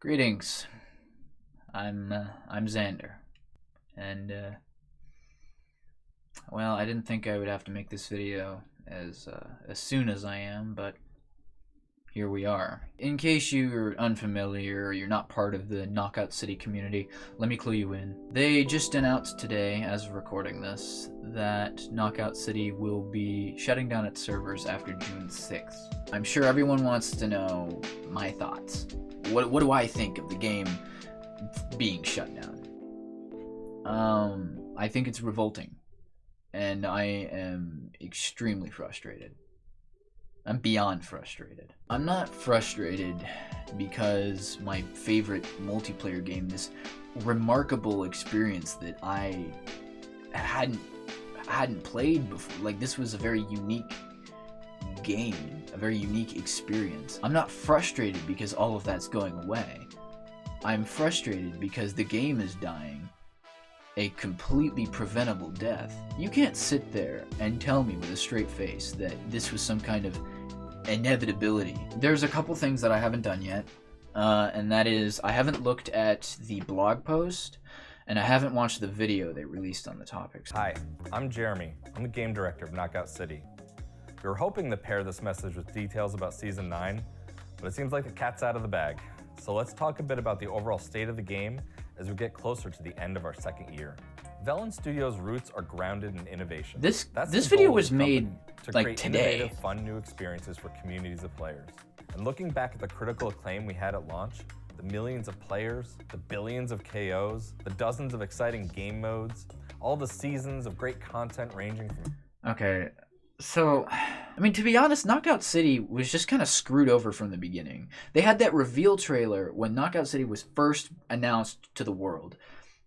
Greetings. I'm Xander, and well, I didn't think I would have to make this video as soon as I am, but here we are. In case you're unfamiliar or you're not part of the Knockout City community, let me clue you in. They just announced today, as of recording this, that Knockout City will be shutting down its servers after June 6th. I'm sure everyone wants to know my thoughts. What do I think of the game being shut down? I think it's revolting, and I am extremely frustrated. I'm beyond frustrated. I'm not frustrated because my favorite multiplayer game, this remarkable experience that I hadn't played before, like this was a very unique game, a very unique experience. I'm not frustrated because all of that's going away. I'm frustrated because the game is dying a completely preventable death. You can't sit there and tell me with a straight face that this was some kind of inevitability. There's a couple things that I haven't done yet, and that is I haven't looked at the blog post and I haven't watched the video they released on the topics. Hi, I'm Jeremy. I'm the game director of Knockout City. We were hoping to pair this message with details about Season 9, but it seems like the cat's out of the bag. So let's talk a bit about the overall state of the game as we get closer to the end of our second year. Velan Studios' roots are grounded in innovation. This video was made to like create today. Innovative, fun new experiences for communities of players. And looking back at the critical acclaim we had at launch, the millions of players, the billions of KOs, the dozens of exciting game modes, all the seasons of great content ranging from... Okay, so, I mean, to be honest, Knockout City was just kind of screwed over from the beginning. They had that reveal trailer when Knockout City was first announced to the world.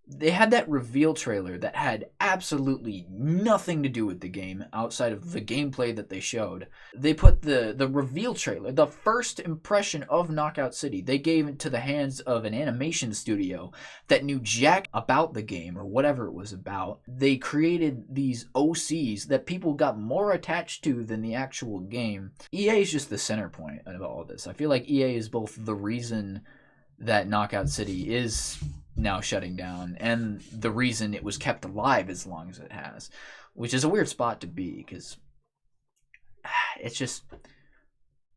They had that reveal trailer that had absolutely nothing to do with the game outside of the gameplay that they showed. They put the reveal trailer, the first impression of Knockout City, they gave into the hands of an animation studio that knew jack about the game or whatever it was about. They created these OCs that people got more attached to than the actual game. EA is just the center point of all of this. I feel like EA is both the reason that Knockout City is now shutting down and the reason it was kept alive as long as it has, which is a weird spot to be because it's just,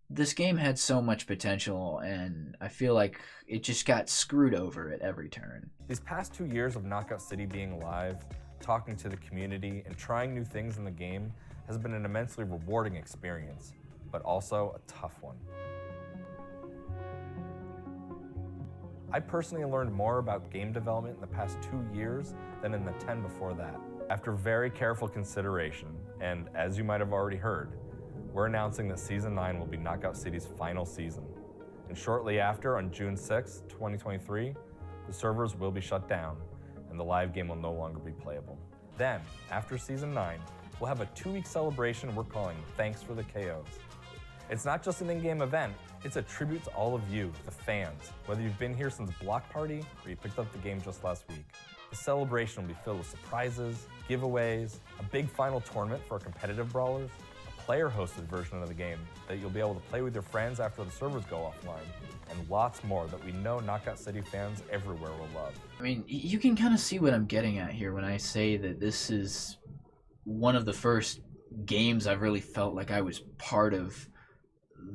this game had so much potential and I feel like it just got screwed over at every turn. These past 2 years of Knockout City being alive, talking to the community, and trying new things in the game has been an immensely rewarding experience, but also a tough one. I personally learned more about game development in the past 2 years than in the 10 before that. After very careful consideration, and as you might have already heard, we're announcing that Season 9 will be Knockout City's final season. And shortly after, on June 6, 2023, the servers will be shut down, and the live game will no longer be playable. Then, after Season 9, we'll have a 2-week celebration we're calling Thanks for the KOs. It's not just an in-game event, it's a tribute to all of you, the fans, whether you've been here since Block Party or you picked up the game just last week. The celebration will be filled with surprises, giveaways, a big final tournament for our competitive brawlers, a player-hosted version of the game that you'll be able to play with your friends after the servers go offline, and lots more that we know Knockout City fans everywhere will love. I mean, you can kind of see what I'm getting at here when I say that this is one of the first games I've really felt like I was part of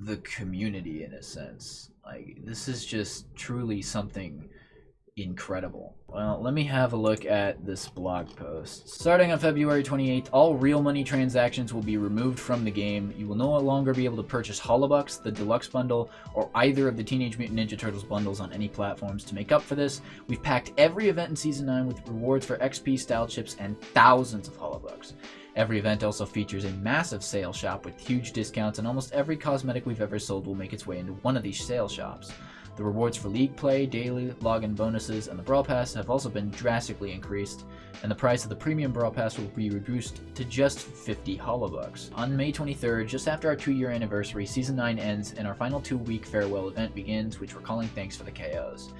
the community in a sense. Like, this is just truly something incredible. Well, let me have a look at this blog post. Starting on February 28th, all real money transactions will be removed from the game. You will no longer be able to purchase Holobucks, the Deluxe Bundle, or either of the Teenage Mutant Ninja Turtles bundles on any platforms. To make up for this, we've packed every event in Season 9 with rewards for XP style chips and thousands of Holobucks. Every event also features a massive sale shop with huge discounts, and almost every cosmetic we've ever sold will make its way into one of these sale shops. The rewards for League Play, daily login bonuses, and the Brawl Pass have also been drastically increased, and the price of the Premium Brawl Pass will be reduced to just 50 Holobucks. On May 23rd, just after our 2-year anniversary, Season 9 ends and our final 2-week farewell event begins, which we're calling Thanks for the KOs.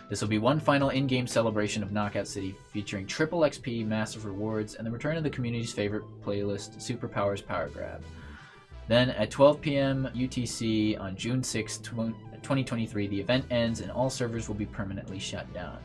This will be one final in-game celebration of Knockout City, featuring triple XP, massive rewards, and the return of the community's favorite playlist, Superpowers Power Grab. Then at 12 p.m. UTC on June 6, 2023, the event ends and all servers will be permanently shut down.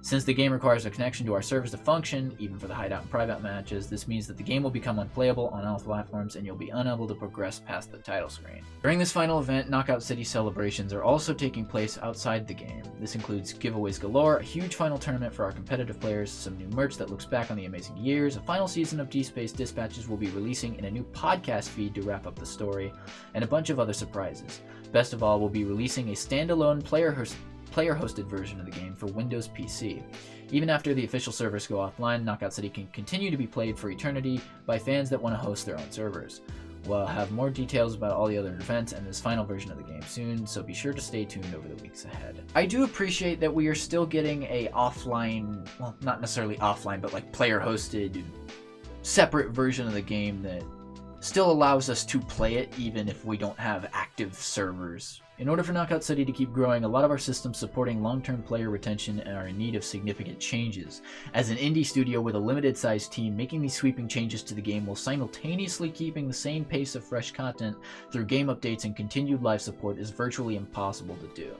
Since the game requires a connection to our servers to function, even for the hideout and private matches, this means that the game will become unplayable on all platforms and you'll be unable to progress past the title screen. During this final event, Knockout City celebrations are also taking place outside the game. This includes giveaways galore, a huge final tournament for our competitive players, some new merch that looks back on the amazing years, a final season of D-Space Dispatches will be releasing in a new podcast feed to wrap up the story, and a bunch of other surprises. Best of all, we'll be releasing a standalone player-hosted version of the game for Windows PC. Even after the official servers go offline, Knockout City can continue to be played for eternity by fans that want to host their own servers. We'll have more details about all the other events and this final version of the game soon, so be sure to stay tuned over the weeks ahead. I do appreciate that we are still getting a offline, well, not necessarily offline, but like player-hosted, separate version of the game that still allows us to play it even if we don't have active servers. In order for Knockout City to keep growing, a lot of our systems supporting long-term player retention are in need of significant changes. As an indie studio with a limited-sized team, making these sweeping changes to the game while simultaneously keeping the same pace of fresh content through game updates and continued live support is virtually impossible to do.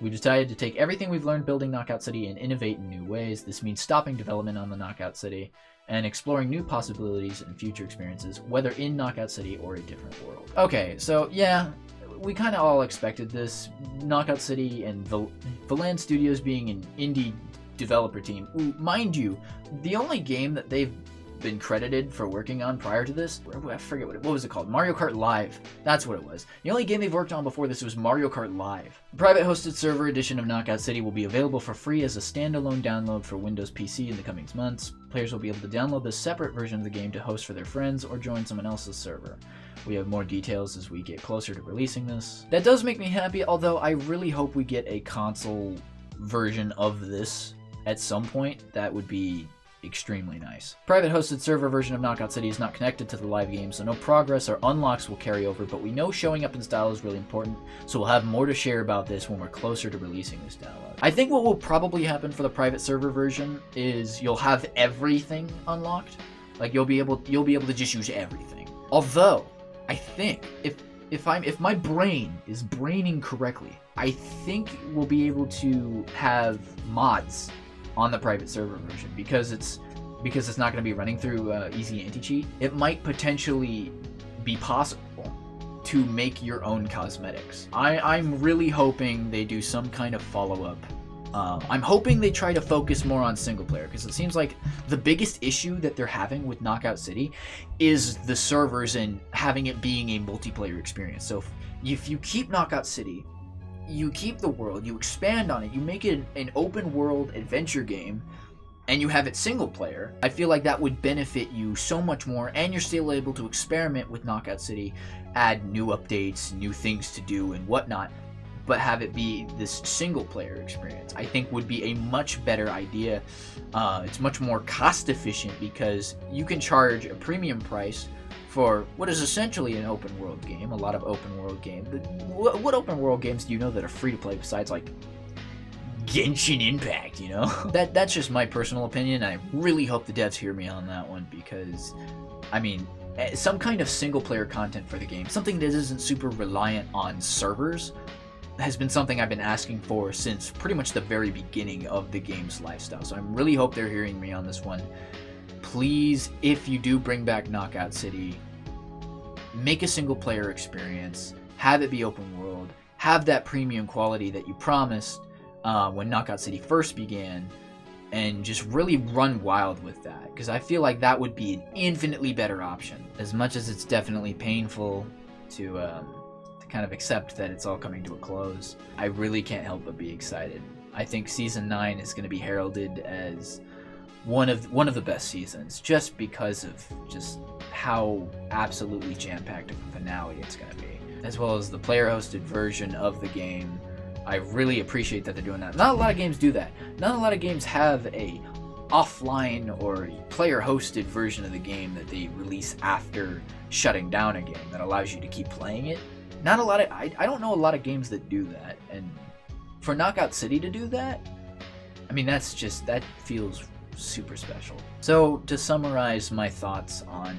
We decided to take everything we've learned building Knockout City and innovate in new ways. This means stopping development on the Knockout City and exploring new possibilities and future experiences, whether in Knockout City or a different world. Okay, so yeah, we kind of all expected this. Knockout City and Valand Studios being an indie developer team. Ooh, mind you, the only game that they've been credited for working on prior to this, I forget what was it called? Mario Kart Live. That's what it was. The only game they've worked on before this was Mario Kart Live. The private hosted server edition of Knockout City will be available for free as a standalone download for Windows PC in the coming months. Players will be able to download this separate version of the game to host for their friends or join someone else's server. We have more details as we get closer to releasing this. That does make me happy, although I really hope we get a console version of this at some point. That would be extremely nice. Private hosted server version of Knockout City is not connected to the live game, so no progress or unlocks will carry over, but we know showing up in style is really important, so we'll have more to share about this when we're closer to releasing this download. I think what will probably happen for the private server version is you'll have everything unlocked. Like you'll be able to just use everything. Although, I think if my brain is braining correctly, I think we'll be able to have mods on the private server version because it's not going to be running through easy anti-cheat. It might potentially be possible to make your own cosmetics. I'm really hoping they do some kind of follow-up. I'm hoping they try to focus more on single player because it seems like the biggest issue that they're having with Knockout City is the servers and having it being a multiplayer experience. So if you keep Knockout City, you keep the world, you expand on it, you make it an open world adventure game, and you have it single player, I feel like that would benefit you so much more, and you're still able to experiment with Knockout City, add new updates, new things to do and whatnot, but have it be this single player experience. I think would be a much better idea. It's much more cost efficient because you can charge a premium price for what is essentially an open world game. A lot of open world games. What open world games do you know that are free to play besides like Genshin Impact, you know? That's just my personal opinion. I really hope the devs hear me on that one because, I mean, some kind of single player content for the game, something that isn't super reliant on servers, has been something I've been asking for since pretty much the very beginning of the game's lifestyle. So I really hope they're hearing me on this one. Please, if you do bring back Knockout City, make a single player experience, have it be open world, have that premium quality that you promised when Knockout City first began, and just really run wild with that, because I feel like that would be an infinitely better option. As much as it's definitely painful to kind of accept that it's all coming to a close, I really can't help but be excited. I think Season 9 is going to be heralded as one of the best seasons, just because of just how absolutely jam-packed of a finale it's going to be. As well as the player-hosted version of the game, I really appreciate that they're doing that. Not a lot of games do that. Not a lot of games have a offline or player-hosted version of the game that they release after shutting down a game that allows you to keep playing it. Not a lot of, I don't know a lot of games that do that, and for Knockout City to do that, I mean, that feels super special. So, to summarize my thoughts on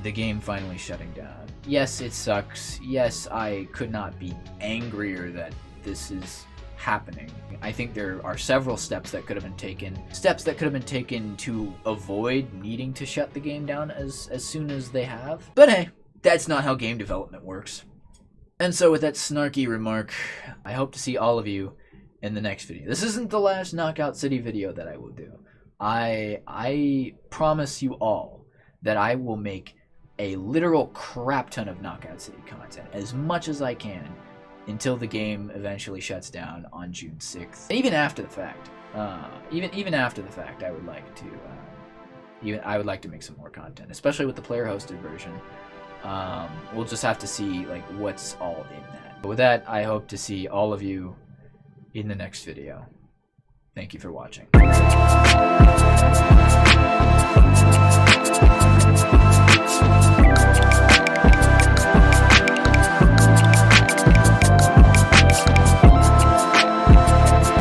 the game finally shutting down. Yes, it sucks. Yes, I could not be angrier that this is happening. I think there are several steps that could have been taken to avoid needing to shut the game down as soon as they have. But hey, that's not how game development works. And so with that snarky remark, I hope to see all of you in the next video. This isn't the last Knockout City video that I will do. I promise you all that I will make a literal crap ton of Knockout City content, as much as I can, until the game eventually shuts down on June 6th. And even after the fact, even after the fact, I would like to make some more content, especially with the player-hosted version. We'll just have to see like what's all in that. But with that, I hope to see all of you in the next video. Thank you for watching.